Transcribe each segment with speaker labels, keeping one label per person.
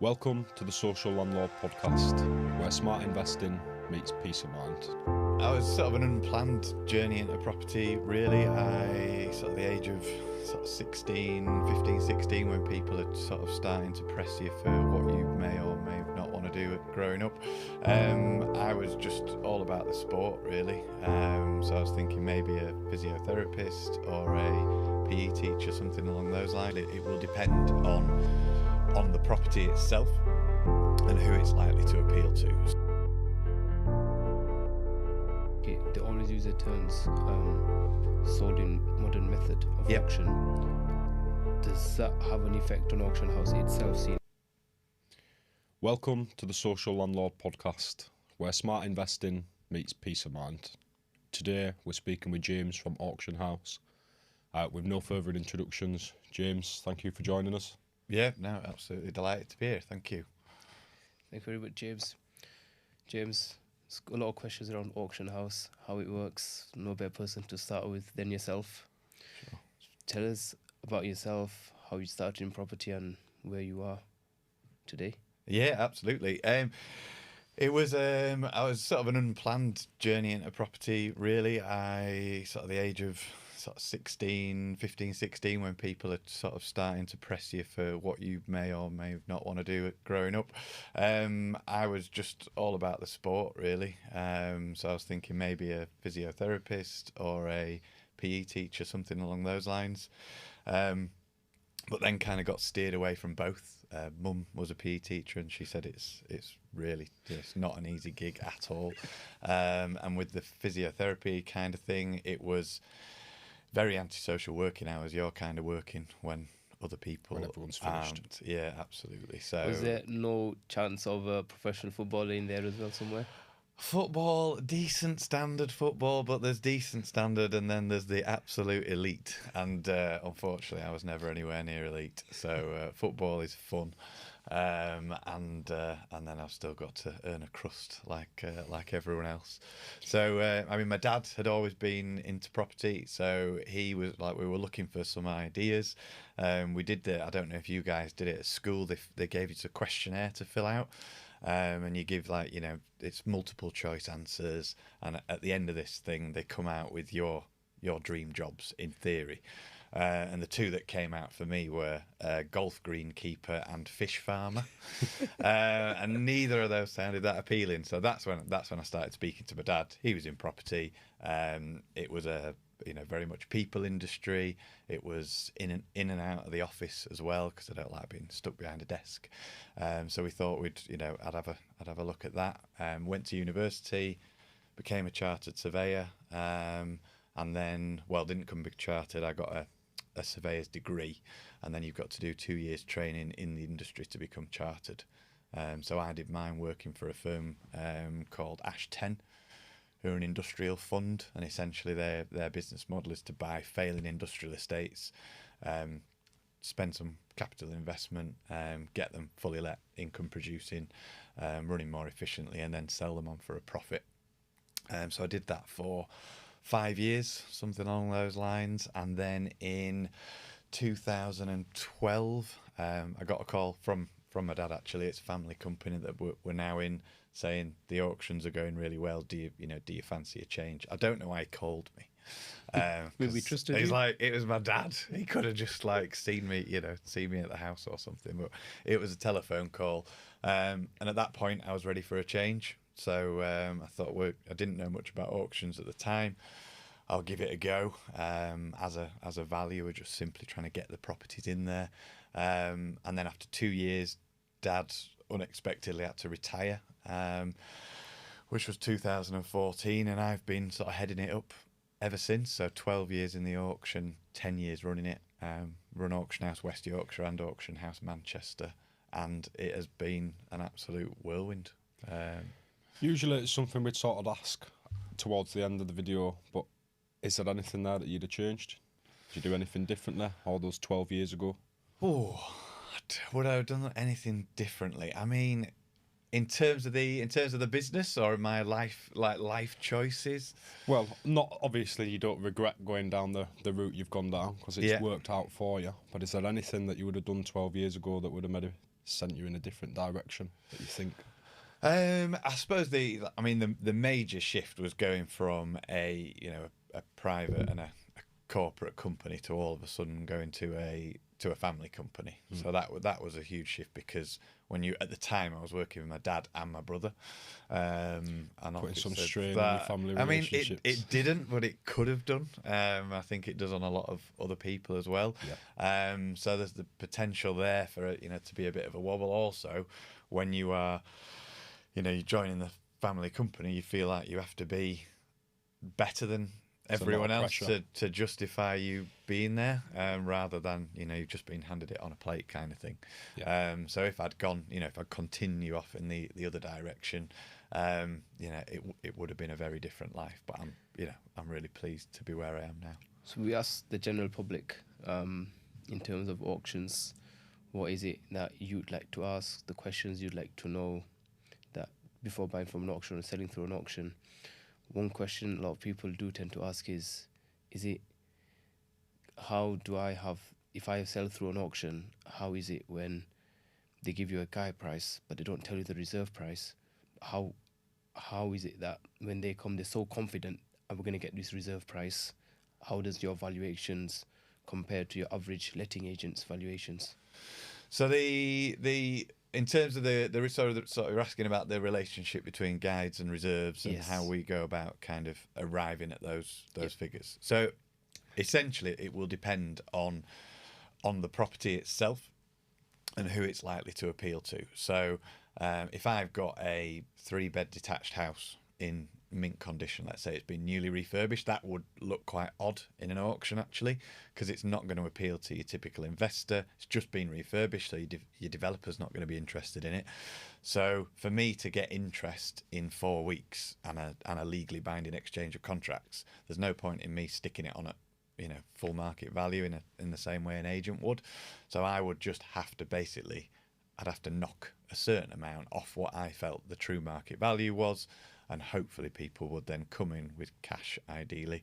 Speaker 1: Welcome to the Social Landlord podcast, where smart investing meets peace of mind.
Speaker 2: I was sort of an unplanned journey into property, really. I sort of the age of 15, 16, when people are sort of starting to press you for what you may or may not want to do growing up. I was just all about the sport, really. So I was thinking maybe a physiotherapist or a PE teacher, something along those lines. It will depend on the property itself and who it's likely to appeal to.
Speaker 3: They always use the terms sold in modern method of auction. Does that have an effect on auction house itself?
Speaker 1: Welcome to the Social Landlord podcast, where smart investing meets peace of mind. Today we're speaking with James from Auction House. With no further introductions, James, thank you for joining us.
Speaker 2: Yeah, no, absolutely delighted to be here. Thank you.
Speaker 3: Thank you very much, James. James, a lot of questions around Auction House, how it works. No better person to start with than yourself.
Speaker 2: Sure.
Speaker 3: Tell us about yourself, how you started in property and where you are today.
Speaker 2: Yeah, absolutely. It was I was sort of an unplanned journey into property, really. I sort of the age of 15, 16, when people are sort of starting to press you for what you may or may not want to do growing up. I was just all about the sport, really. So I was thinking maybe a physiotherapist or a PE teacher, something along those lines. But then kind of got steered away from both. Mum was a PE teacher, and she said it's really just not an easy gig at all. And with the physiotherapy kind of thing, it was very antisocial working hours. You're kind of working when other people
Speaker 1: When everyone's finished.
Speaker 2: aren't. Yeah, absolutely. So
Speaker 3: Was there no chance of a professional footballer in there as well somewhere?
Speaker 2: football, decent standard football, but there's decent standard and then there's the absolute elite. And unfortunately, I was never anywhere near elite. So football is fun. And then I've still got to earn a crust like everyone else. So I mean, my dad had always been into property, so he was like, we were looking for some ideas. We did I don't know if you guys did it at school. They gave you a questionnaire to fill out. And you give it's multiple choice answers, and at the end of this thing they come out with your dream jobs in theory. And the two that came out for me were golf greenkeeper and fish farmer, and neither of those sounded that appealing. So that's when I started speaking to my dad. He was in property. It was a very much people industry. It was in and out of the office as well, because I don't like being stuck behind a desk. So we thought I'd have a look at that. Went to university, became a chartered surveyor, and then didn't come big chartered. I got a surveyor's degree, and then you've got to do 2 years training in the industry to become chartered. So I did mine working for a firm called Ash 10, who are an industrial fund, and essentially their business model is to buy failing industrial estates, spend some capital investment, get them fully let, income producing, running more efficiently, and then sell them on for a profit. So I did that for 5 years, something along those lines. And then in 2012, I got a call from my dad. Actually, it's a family company that we're now in, saying the auctions are going really well. Do you fancy a change? I don't know why he called me.
Speaker 3: We trusted
Speaker 2: he's
Speaker 3: you.
Speaker 2: like, it was my dad. He could have just seen me at the house or something, but it was a telephone call. And at that point, I was ready for a change. So I thought, I didn't know much about auctions at the time. I'll give it a go. As a valuer, just simply trying to get the properties in there. And then after 2 years, Dad unexpectedly had to retire, which was 2014, and I've been sort of heading it up ever since. So 12 years in the auction, 10 years running it. Run Auction House West Yorkshire and Auction House Manchester, and it has been an absolute whirlwind.
Speaker 1: Usually it's something we'd sort of ask towards the end of the video, but is there anything there that you'd have changed? Did you do anything differently all those 12 years ago?
Speaker 2: Oh, would I have done anything differently? I mean, in terms of the business or my life choices?
Speaker 1: Well, not obviously you don't regret going down the route you've gone down because it's worked out for you. But is there anything that you would have done 12 years ago that would have sent you in a different direction that you think?
Speaker 2: I suppose the major shift was going from a private and a corporate company to all of a sudden going to a family company. So that was a huge shift, because at the time I was working with my dad and my brother, and
Speaker 1: putting some strain on your family relationships.
Speaker 2: It didn't, but it could have done. I think it does on a lot of other people as well.
Speaker 1: Yeah.
Speaker 2: So there's the potential there for it, to be a bit of a wobble. Also, when you are, you're joining the family company, you feel like you have to be better than everyone else to justify you being there, rather than you've just been handed it on a plate kind of thing.
Speaker 1: Yeah.
Speaker 2: So if I'd gone, if I'd continue off in the other direction, it would have been a very different life. But I'm really pleased to be where I am now.
Speaker 3: So we asked the general public, in terms of auctions, what is it that you'd like to ask, the questions you'd like to know that before buying from an auction or selling through an auction. One question a lot of people do tend to ask is it, how do I have, if I sell through an auction, how is it when they give you a guide price but they don't tell you the reserve price? How is it that when they come, they're so confident, we're going to get this reserve price? How does your valuations compare to your average letting agent's valuations?
Speaker 2: So in terms of the sort of asking about the relationship between guides and reserves, and how we go about kind of arriving at those figures. So essentially it will depend on the property itself and who it's likely to appeal to. So if I've got a 3-bed detached house in mint condition, let's say it's been newly refurbished, that would look quite odd in an auction, actually, because it's not going to appeal to your typical investor. It's just been refurbished, so your developer's not going to be interested in it. So for me to get interest in 4 weeks and a legally binding exchange of contracts, there's no point in me sticking it on at full market value in the same way an agent would. So I would just have to I'd have to knock a certain amount off what I felt the true market value was, and hopefully people would then come in with cash, ideally,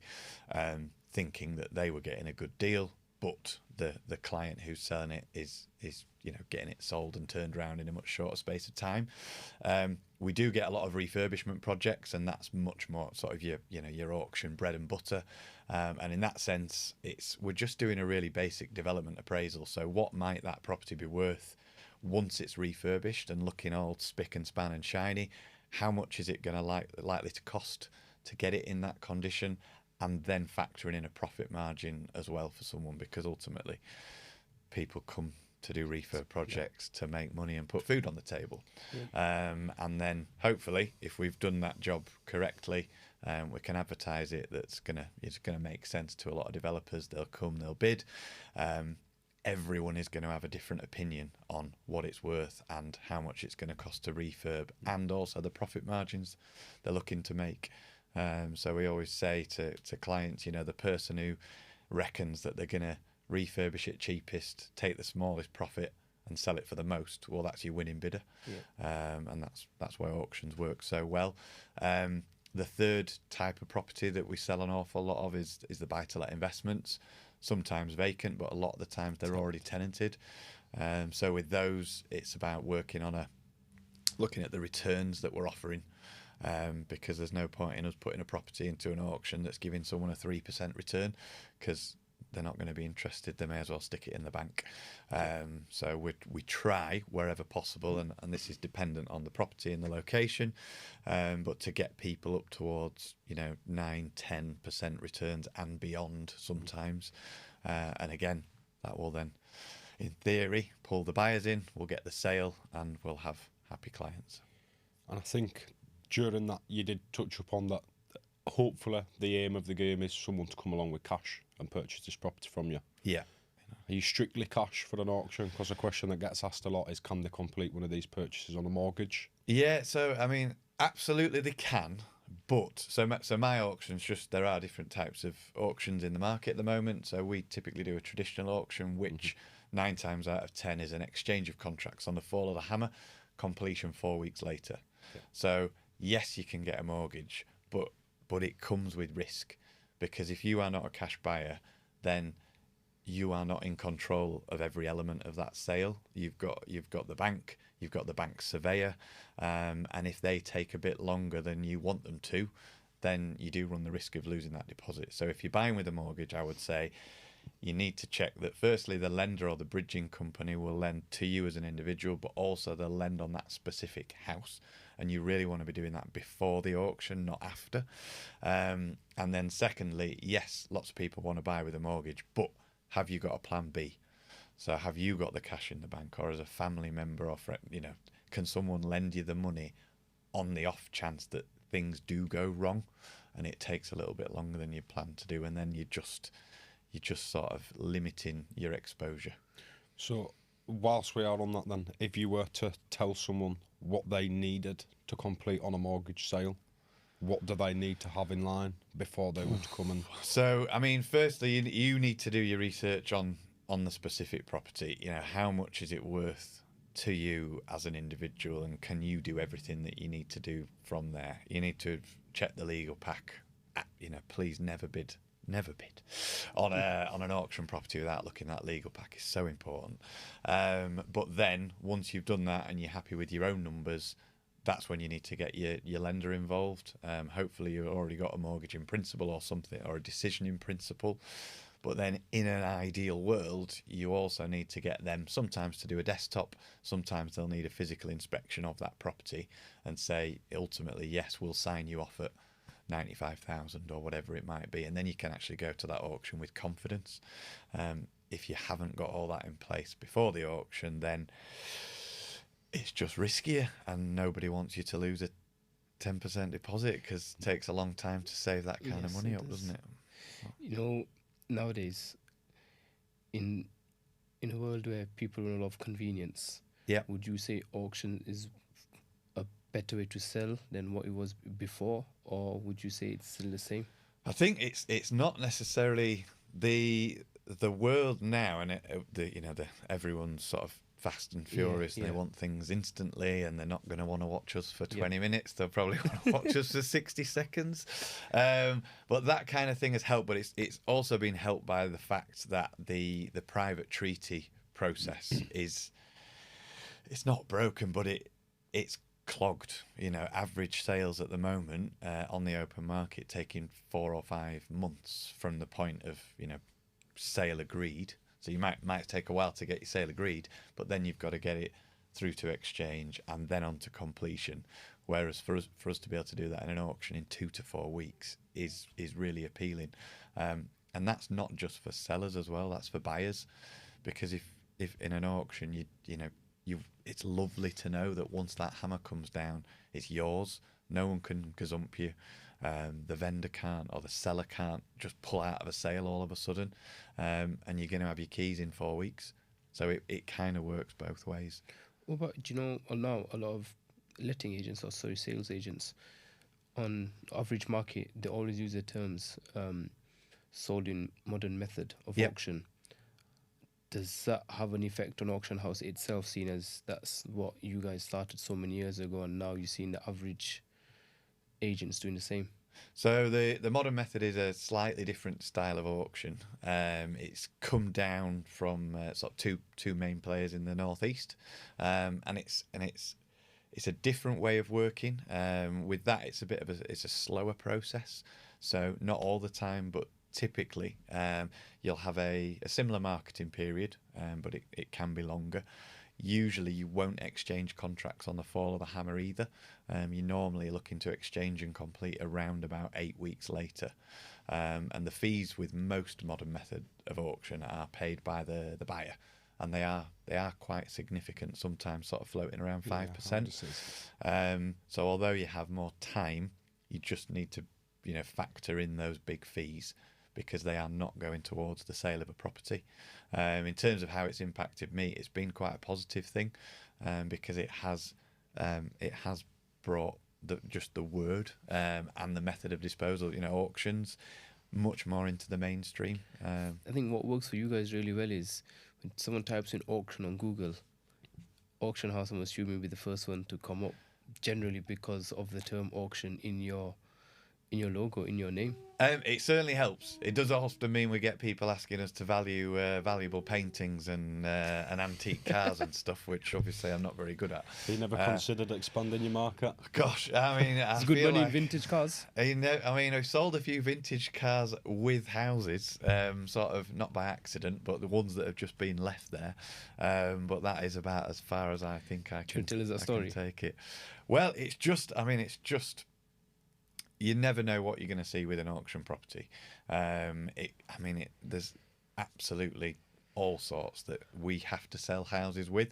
Speaker 2: thinking that they were getting a good deal, but the client who's selling it is getting it sold and turned around in a much shorter space of time. We do get a lot of refurbishment projects, and that's much more sort of your auction bread and butter. And in that sense, we're just doing a really basic development appraisal. So what might that property be worth once it's refurbished and looking all spick and span and shiny? How much is it going to likely to cost to get it in that condition? And then factoring in a profit margin as well for someone, because ultimately people come to do refurb projects to make money and put food on the table. And then hopefully, if we've done that job correctly, we can advertise it. It's gonna make sense to a lot of developers. They'll come, they'll bid. Everyone is going to have a different opinion on what it's worth and how much it's going to cost to refurb, and also the profit margins they're looking to make. So we always say to clients, the person who reckons that they're going to refurbish it cheapest, take the smallest profit and sell it for the most, well, that's your winning bidder. And that's why auctions work so well. The third type of property that we sell an awful lot of is the buy-to-let investments. Sometimes vacant, but a lot of the times they're already tenanted. So with those, it's about looking at the returns that we're offering, because there's no point in us putting a property into an auction that's giving someone a 3% return, because they're not going to be interested. They may as well stick it in the bank. So we try wherever possible, and this is dependent on the property and the location, but to get people up towards 9-10% returns and beyond sometimes. And again, that will then, in theory, pull the buyers in, we'll get the sale, and we'll have happy clients.
Speaker 1: And I think during that you did touch upon that hopefully the aim of the game is someone to come along with cash and purchase this property from you.
Speaker 2: Yeah.
Speaker 1: Are you strictly cash for an auction? Because a question that gets asked a lot is, can they complete one of these purchases on a mortgage?
Speaker 2: Yeah, so I mean, absolutely they can, but so my auctions, there are different types of auctions in the market at the moment. So we typically do a traditional auction, which 9 times out of 10 is an exchange of contracts on the fall of the hammer, completion 4 weeks later. Yeah. So yes, you can get a mortgage, but it comes with risk, because if you are not a cash buyer, then you are not in control of every element of that sale. You've got the bank, you've got the bank surveyor, and if they take a bit longer than you want them to, then you do run the risk of losing that deposit. So if you're buying with a mortgage, I would say you need to check that firstly the lender or the bridging company will lend to you as an individual, but also they'll lend on that specific house, and you really want to be doing that before the auction, not after. And then secondly, yes, lots of people want to buy with a mortgage, but have you got a plan B? So have you got the cash in the bank, or as a family member or friend, can someone lend you the money on the off chance that things do go wrong and it takes a little bit longer than you plan to do, and then you're just sort of limiting your exposure.
Speaker 1: So whilst we are on that then, if you were to tell someone what they needed to complete on a mortgage sale, what do they need to have in line before they would come and...
Speaker 2: So, I mean, firstly, you need to do your research on the specific property. How much is it worth to you as an individual, and can you do everything that you need to do from there? You need to check the legal pack. Please never bid on an auction property without looking at that legal pack. Is so important. But then once you've done that and you're happy with your own numbers, that's when you need to get your lender involved. Hopefully you've already got a mortgage in principle or something, or a decision in principle. But then in an ideal world, you also need to get them sometimes to do a desktop. Sometimes they'll need a physical inspection of that property and say, ultimately, yes, we'll sign you off at 95,000 or whatever it might be. And then you can actually go to that auction with confidence. If you haven't got all that in place before the auction, then it's just riskier, and nobody wants you to lose a 10% deposit, because it takes a long time to save that kind of money up, doesn't it?
Speaker 3: Nowadays, in a world where people want a lot of convenience,
Speaker 2: Yeah.
Speaker 3: would you say auction is a better way to sell than what it was before, or would you say it's still the same?
Speaker 2: I think it's not necessarily the world now, and everyone's sort of fast and furious, and they want things instantly, and they're not going to want to watch us for 20 minutes. They'll probably want to watch us for 60 seconds. But that kind of thing has helped, but it's also been helped by the fact that the private treaty process it's not broken, but it's clogged. Average sales at the moment on the open market taking 4 or 5 months from the point of sale agreed. So you might take a while to get your sale agreed, but then you've got to get it through to exchange and then on to completion. Whereas for us to be able to do that in an auction in 2 to 4 weeks is really appealing, and that's not just for sellers as well. That's for buyers, because if in an auction it's lovely to know that once that hammer comes down, it's yours. No one can gazump you. The vendor can't, or the seller can't just pull out of a sale all of a sudden, and you're going to have your keys in 4 weeks. So it kind of works both ways.
Speaker 3: What about, now a lot of letting agents, or sales agents, on average market, they always use the terms sold in modern method of auction. Does that have an effect on auction house itself, seeing as that's what you guys started so many years ago, and now you're seeing the average agents doing the same?
Speaker 2: So the modern method is a slightly different style of auction. It's come down from sort of two main players in the northeast, and it's a different way of working. With that, it's a slower process. So not all the time, but typically you'll have a similar marketing period, but it can be longer. Usually you won't exchange contracts on the fall of the hammer either. You're normally looking to exchange and complete around about 8 weeks later. And the fees with most modern method of auction are paid by the buyer, and they are quite significant, sometimes sort of floating around 5%. So although you have more time, you just need to factor in those big fees, because they are not going towards the sale of a property. In terms of how it's impacted me, it's been quite a positive thing, because it has brought the word and the method of disposal, auctions, much more into the mainstream.
Speaker 3: I think what works for you guys really well is when someone types in auction on Google, auction house, I'm assuming, will be the first one to come up, generally because of the term auction in your in your logo, in your name.
Speaker 2: It certainly helps. It does often mean we get people asking us to value valuable paintings and antique cars and stuff, which obviously I'm not very good at.
Speaker 1: Have you never considered expanding your market?
Speaker 2: Gosh, I mean,
Speaker 3: It's
Speaker 2: I
Speaker 3: good
Speaker 2: feel
Speaker 3: money in
Speaker 2: like,
Speaker 3: vintage cars.
Speaker 2: you know, I mean, I've sold a few vintage cars with houses, sort of not by accident, but the ones that have just been left there. But that is about as far as I think I can,
Speaker 3: Tell us that
Speaker 2: I can
Speaker 3: story.
Speaker 2: take it. Well, it's just, I mean, it's just. You never know what you're going to see with an auction property. There's absolutely all sorts that we have to sell houses with.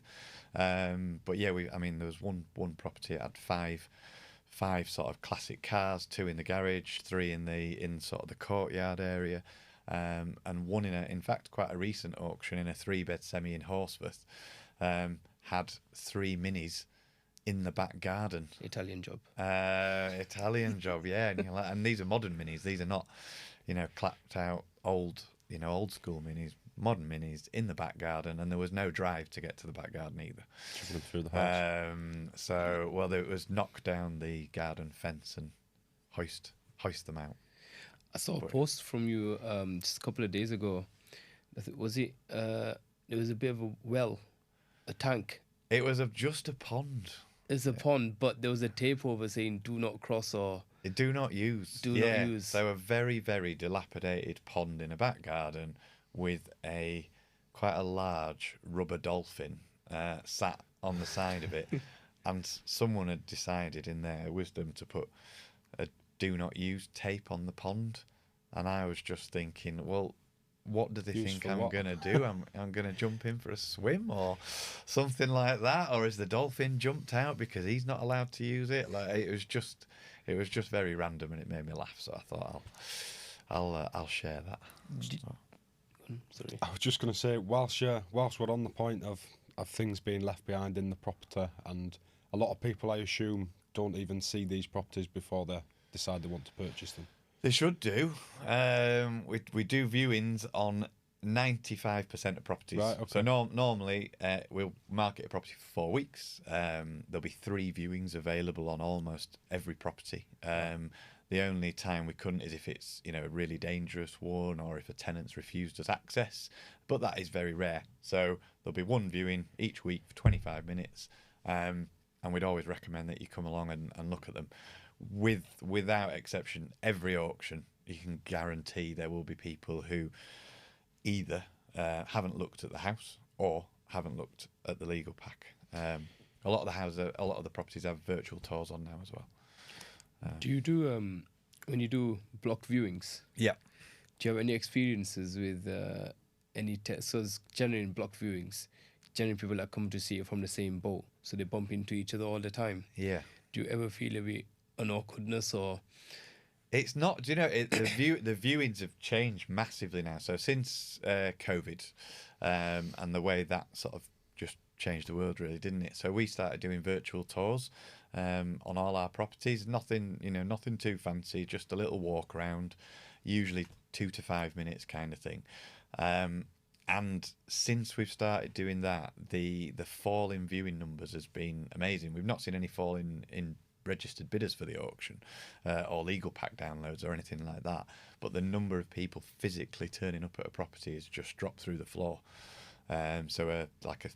Speaker 2: But yeah, there was one property that had five sort of classic cars, 2 in the garage, 3 in sort of the courtyard area, and one in fact quite a recent auction in a 3-bed semi in Horsforth, had 3 minis in the back garden.
Speaker 3: Italian job.
Speaker 2: Italian job, yeah. And, and these are modern minis. These are not, clapped out old school minis. Modern minis in the back garden, and there was no drive to get to the back garden either.
Speaker 1: Through the house.
Speaker 2: It was knock down the garden fence and hoist them out.
Speaker 3: I saw a post from you just a couple of days ago. There was a bit of a tank.
Speaker 2: It was just a pond.
Speaker 3: It's a pond, but there was a tape over saying "Do not cross" or
Speaker 2: "Do not use."
Speaker 3: Do not use.
Speaker 2: So a very, very dilapidated pond in a back garden with quite a large rubber dolphin sat on the side of it, and someone had decided in their wisdom to put a "Do not use" tape on the pond, and I was just thinking, well, what do they think I'm going to do? I'm going to jump in for a swim or something like that? Or is the dolphin jumped out because he's not allowed to use it? Like, it was just very random, and it made me laugh. So I thought I'll share that.
Speaker 3: sorry.
Speaker 1: I was just going to say, whilst we're on the point of things being left behind in the property, and a lot of people, I assume, don't even see these properties before they decide they want to purchase them.
Speaker 2: They should do. We do viewings on 95% of properties.
Speaker 1: Right, okay.
Speaker 2: So normally we'll market a property for 4 weeks. There'll be 3 viewings available on almost every property. The only time we couldn't is if it's a really dangerous one, or if a tenant's refused us access. But that is very rare. So there'll be 1 viewing each week for 25 minutes. And we'd always recommend that you come along and look at them. Without exception, every auction, you can guarantee there will be people who either haven't looked at the house or haven't looked at the legal pack. A lot of the properties have virtual tours on now as well.
Speaker 3: Do you do when you do block viewings?
Speaker 2: Yeah.
Speaker 3: Do you have any experiences with any so it's generally in block viewings, generally people that come to see it from the same boat, so they bump into each other all the time?
Speaker 2: Yeah.
Speaker 3: Do you ever feel a bit an awkwardness or?
Speaker 2: It's not. The viewings have changed massively now. So since COVID, and the way that sort of just changed the world, really, didn't it? So we started doing virtual tours on all our properties. Nothing too fancy. Just a little walk around, usually 2 to 5 minutes kind of thing. And since we've started doing that, the fall in viewing numbers has been amazing. We've not seen any fall in registered bidders for the auction or legal pack downloads or anything like that, but the number of people physically turning up at a property has just dropped through the floor. So like a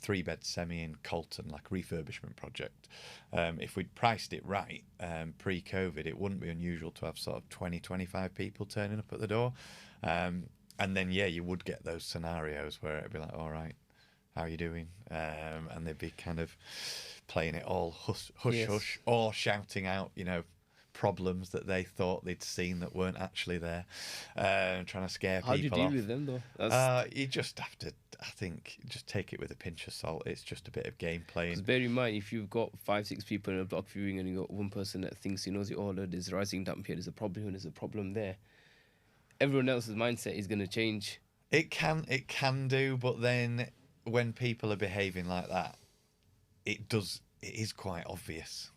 Speaker 2: 3-bed semi in Colton, like a refurbishment project, if we'd priced it right pre-COVID, it wouldn't be unusual to have sort of 20-25 people turning up at the door. And then you would get those scenarios where it'd be like, all right, how are you doing? And they'd be kind of playing it all hush,
Speaker 3: Yes.
Speaker 2: hush, or shouting out, problems that they thought they'd seen that weren't actually there, trying to scare
Speaker 3: How do you
Speaker 2: people
Speaker 3: deal
Speaker 2: off.
Speaker 3: with them though?
Speaker 2: You just have to, I think, just take it with a pinch of salt. It's just a bit of game playing.
Speaker 3: Because bear in mind, if you've got 5-6 people in a block viewing and you've got one person that thinks he knows the order, there's rising damp here, there's a problem here, there's a problem there, everyone else's mindset is going to change.
Speaker 2: It can do, but then when people are behaving like that, it is quite obvious,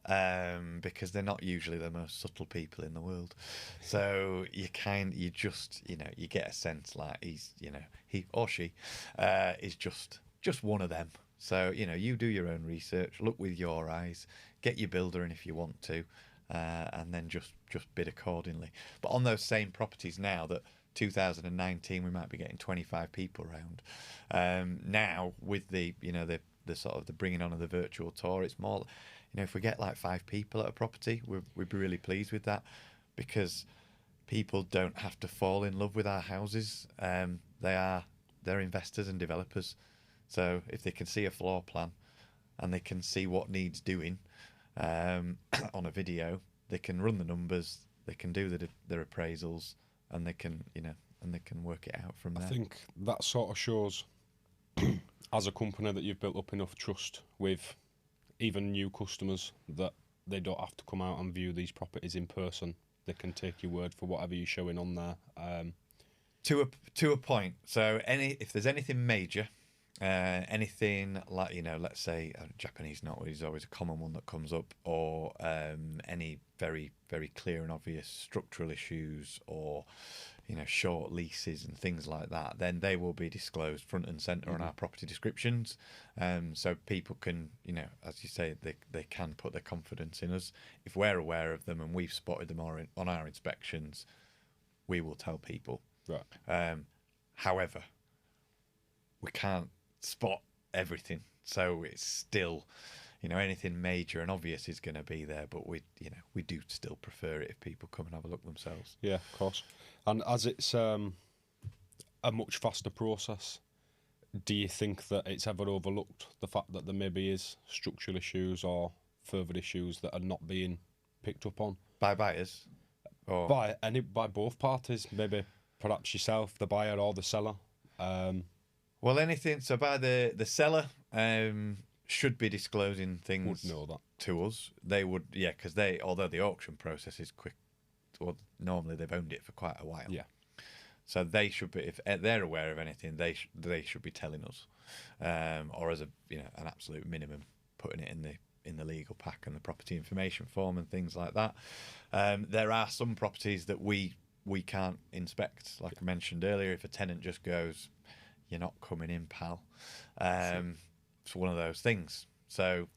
Speaker 2: because they're not usually the most subtle people in the world. So you get a sense like he or she is just one of them. So you do your own research, look with your eyes, get your builder in if you want to, and then just bid accordingly. But on those same properties now, that 2019 we might be getting 25 people around. Now with the the sort of the bringing on of the virtual tour, it's more, if we get like 5 people at a property, we'd be really pleased with that, because people don't have to fall in love with our houses. They're investors and developers, so if they can see a floor plan and they can see what needs doing on a video, they can run the numbers, they can do their appraisals, and they can work it out from there.
Speaker 1: I think that sort of shows, as a company, that you've built up enough trust with even new customers that they don't have to come out and view these properties in person. They can take your word for whatever you're showing on there.
Speaker 2: To a point. So if there's anything major, anything like, let's say Japanese knotweed is always a common one that comes up, or any very, very clear and obvious structural issues, or short leases and things like that, then they will be disclosed front and center on our property descriptions, so people can, as you say, they can put their confidence in us. If we're aware of them and we've spotted them on our inspections, we will tell people.
Speaker 1: Right.
Speaker 2: However, we can't spot everything, so it's still, anything major and obvious is going to be there, but we do still prefer it if people come and have a look themselves.
Speaker 1: Yeah, of course. And as it's a much faster process, do you think that it's ever overlooked, the fact that there maybe is structural issues or further issues that are not being picked up on
Speaker 2: By buyers, or
Speaker 1: by both parties? Maybe perhaps yourself, the buyer, or the seller.
Speaker 2: Well, anything. So by the seller should be disclosing things
Speaker 1: Would know that.
Speaker 2: to us. They would, yeah, because although the auction process is quick, well, normally they've owned it for quite a while.
Speaker 1: Yeah.
Speaker 2: So they should be, if they're aware of anything, they should be telling us, or as an absolute minimum, putting it in the legal pack and the property information form and things like that. There are some properties that we can't inspect, like I mentioned earlier. If a tenant just goes, "You're not coming in, pal," it's one of those things. So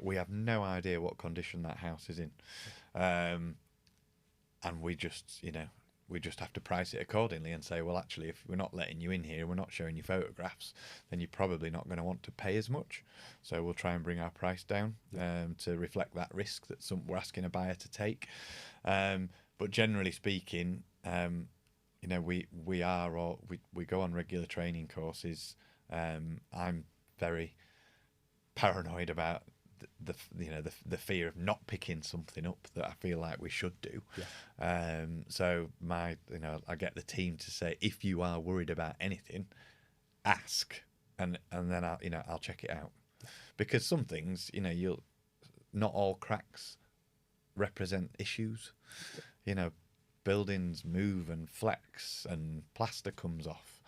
Speaker 2: we have no idea what condition that house is in, and we just have to price it accordingly and say, well, actually, if we're not letting you in here, we're not showing you photographs, then you're probably not going to want to pay as much. So we'll try and bring our price down to reflect that risk that we're asking a buyer to take. But generally speaking, we go on regular training courses. I'm very paranoid about the fear of not picking something up that I feel like we should do. Yeah. So I get the team to say, if you are worried about anything, ask, and then I'll check it out, because some things, not all cracks represent issues. Buildings move and flex and plaster comes off,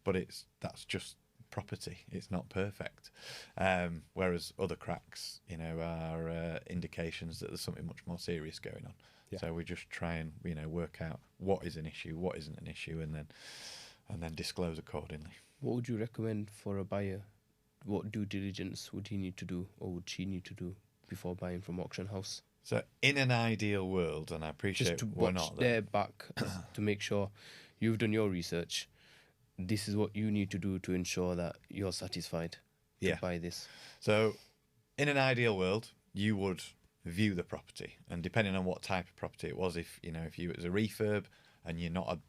Speaker 2: but that's just property. It's not perfect. Whereas other cracks, are indications that there's something much more serious going on. Yeah. So we just try and work out what is an issue, what isn't an issue, and then disclose accordingly.
Speaker 3: What would you recommend for a buyer? What due diligence would he need to do, or would she need to do, before buying from auction house?
Speaker 2: So in an ideal world, and I appreciate
Speaker 3: just to
Speaker 2: we're
Speaker 3: watch
Speaker 2: not
Speaker 3: their back to make sure you've done your research. This is what you need to do to ensure that you're satisfied to buy this. So
Speaker 2: in an ideal world, you would view the property, and depending on what type of property it was, if it was a refurb and you're not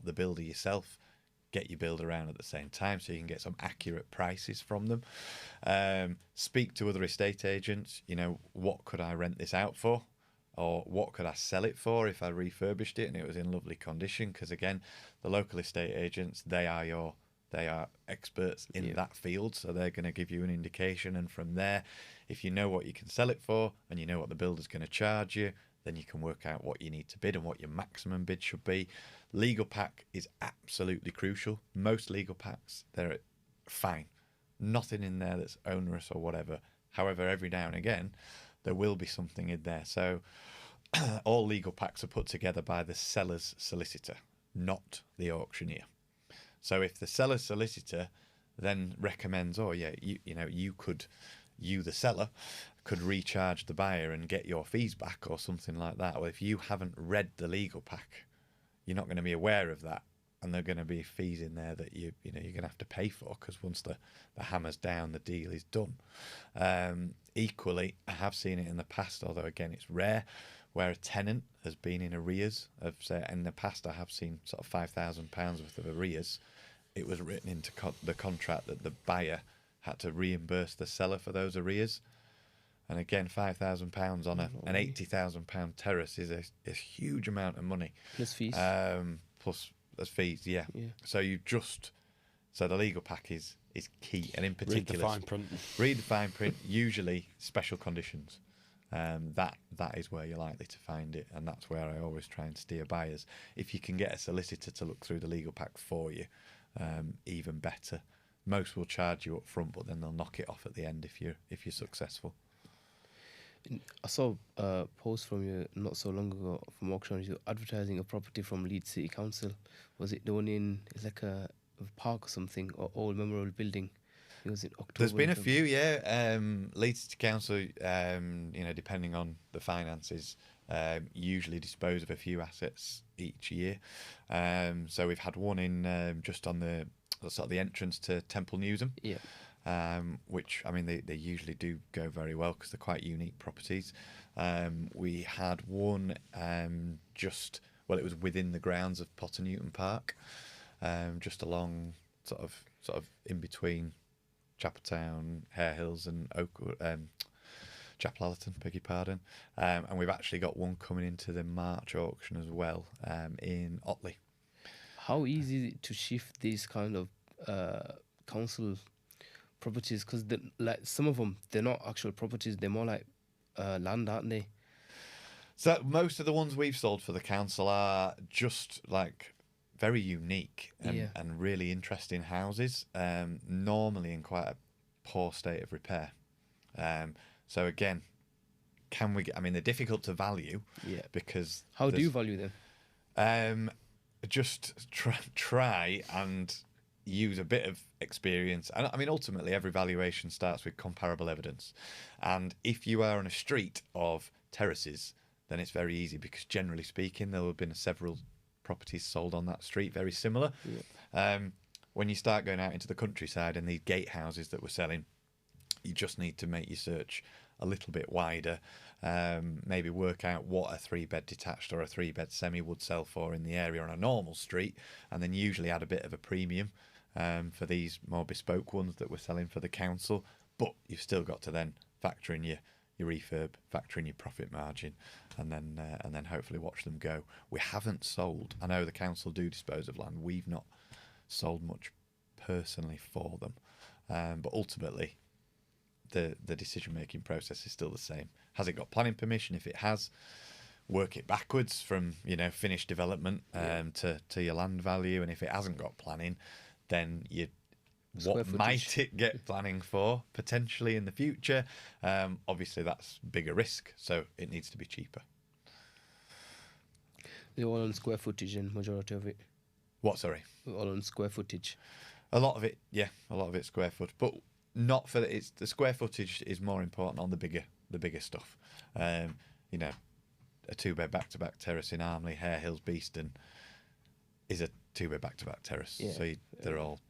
Speaker 2: the builder yourself, get your builder around at the same time so you can get some accurate prices from them. Speak to other estate agents. What could I rent this out for, or what could I sell it for if I refurbished it and it was in lovely condition? Because again, the local estate agents, they are experts in that field, so they're going to give you an indication, and from there, if you know what you can sell it for and you know what the builder's going to charge you, then you can work out what you need to bid and what your maximum bid should be. Legal pack is absolutely crucial. Most legal packs, they're fine. Nothing in there that's onerous or whatever. However, every now and again, there will be something in there. So all legal packs are put together by the seller's solicitor, not the auctioneer. So if the seller's solicitor then recommends, you you, the seller, could recharge the buyer and get your fees back or something like that. Or if you haven't read the legal pack, you're not going to be aware of that. And there are going to be fees in there that you're going to have to pay for, because once the hammer's down, the deal is done. Equally, I have seen it in the past, although again it's rare, where a tenant has been in arrears of, say, in the past I have seen sort of £5,000 worth of arrears. It was written into the contract that the buyer had to reimburse the seller for those arrears. And again, £5,000 on an £80,000 terrace is a huge amount of money.
Speaker 3: Plus fees.
Speaker 2: Plus there's fees, yeah. So so the legal pack is key, and in particular,
Speaker 1: read the fine print.
Speaker 2: Read the fine print. Usually special conditions. That is where you're likely to find it, and that's where I always try and steer buyers. If you can get a solicitor to look through the legal pack for you, even better. Most will charge you up front, but then they'll knock it off at the end if you're successful.
Speaker 3: I saw a post from you not so long ago from auction. You're advertising a property from Leeds City Council. Was it the one in, it's like a park or something, or old memorial building? It was in October.
Speaker 2: There's been a few, yeah. Leeds City Council, depending on the finances, usually dispose of a few assets each year. So we've had one in just on the sort of the entrance to Temple Newsham.
Speaker 3: Yeah.
Speaker 2: Which, I mean, they usually do go very well because they're quite unique properties. We had one it was within the grounds of Potter Newton Park, just along sort of in between Chapeltown, Hare Hills and Chapel Allerton, beg your pardon. And we've actually got one coming into the March auction as well, in Otley.
Speaker 3: How easy is it to shift these kind of council properties? Because like some of them, they're not actual properties, they're more like land, aren't they?
Speaker 2: So most of the ones we've sold for the council are just like very unique and really interesting houses, normally in quite a poor state of repair. So again, they're difficult to value, because
Speaker 3: how do you value them?
Speaker 2: Just try and use a bit of experience. And I mean, ultimately, every valuation starts with comparable evidence. And if you are on a street of terraces, then it's very easy, because generally speaking, there will have been several properties sold on that street very similar. When you start going out into the countryside and these gatehouses that we're selling, you just need to make your search a little bit wider. Maybe work out what a 3-bed detached or a 3-bed semi would sell for in the area on a normal street, and then usually add a bit of a premium for these more bespoke ones that we're selling for the council. But you've still got to then factor in your refurb, factor in your profit margin, and then hopefully watch them go. We haven't sold. I know the council do dispose of land. We've not sold much personally for them, but ultimately, the decision-making process is still the same. Has it got planning permission? If it has, work it backwards from finished development to your land value. And if it hasn't got planning, then what might it get planning for potentially in the future? Obviously, that's bigger risk, so it needs to be cheaper.
Speaker 3: They're all on square footage, and majority of it.
Speaker 2: What? Sorry.
Speaker 3: All on square footage.
Speaker 2: A lot of it, yeah, a lot of it square foot, but not for it's the square footage is more important on the bigger stuff. A 2-bed back-to-back terrace in Armley, Hare Hills, Beeston is a 2-bed back-to-back terrace.
Speaker 3: Yeah.
Speaker 2: So they're all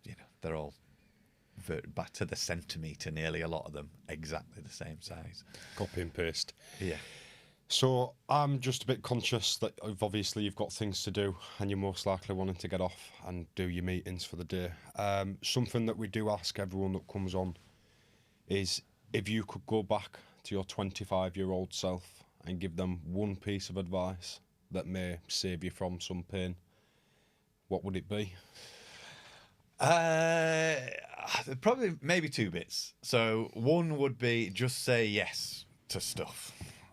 Speaker 2: back to the centimetre, nearly, a lot of them exactly the same size.
Speaker 1: Copy and paste.
Speaker 2: Yeah.
Speaker 1: So I'm just a bit conscious that obviously you've got things to do and you're most likely wanting to get off and do your meetings for the day. Something that we do ask everyone that comes on is if you could go back to your 25-year-old self and give them one piece of advice that may save you from some pain, what would it be?
Speaker 2: Probably maybe 2 bits. So one would be just say yes to stuff.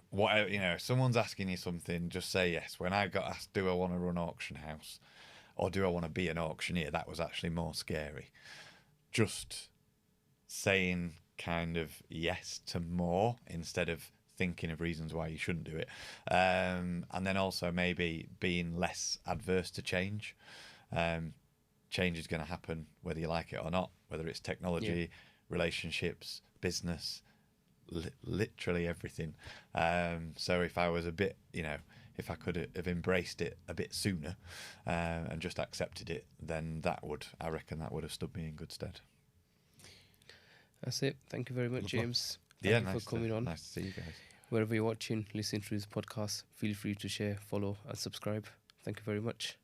Speaker 2: Whatever, if someone's asking you something, just say yes. When I got asked, do I want to run auction house or do I want to be an auctioneer, that was actually more scary. Just saying kind of yes to more instead of thinking of reasons why you shouldn't do it. And then also maybe being less adverse to change. Change is going to happen whether you like it or not, whether it's technology, relationships, business. literally everything. So if I was a bit, if I could have embraced it a bit sooner and just accepted it, then I reckon that would have stood me in good stead.
Speaker 3: That's it. Thank you very much, James.
Speaker 2: Yeah,
Speaker 3: Thank you for coming on.
Speaker 2: Nice to see you guys.
Speaker 3: Wherever you're watching, listening to this podcast, feel free to share, follow, and subscribe. Thank you very much.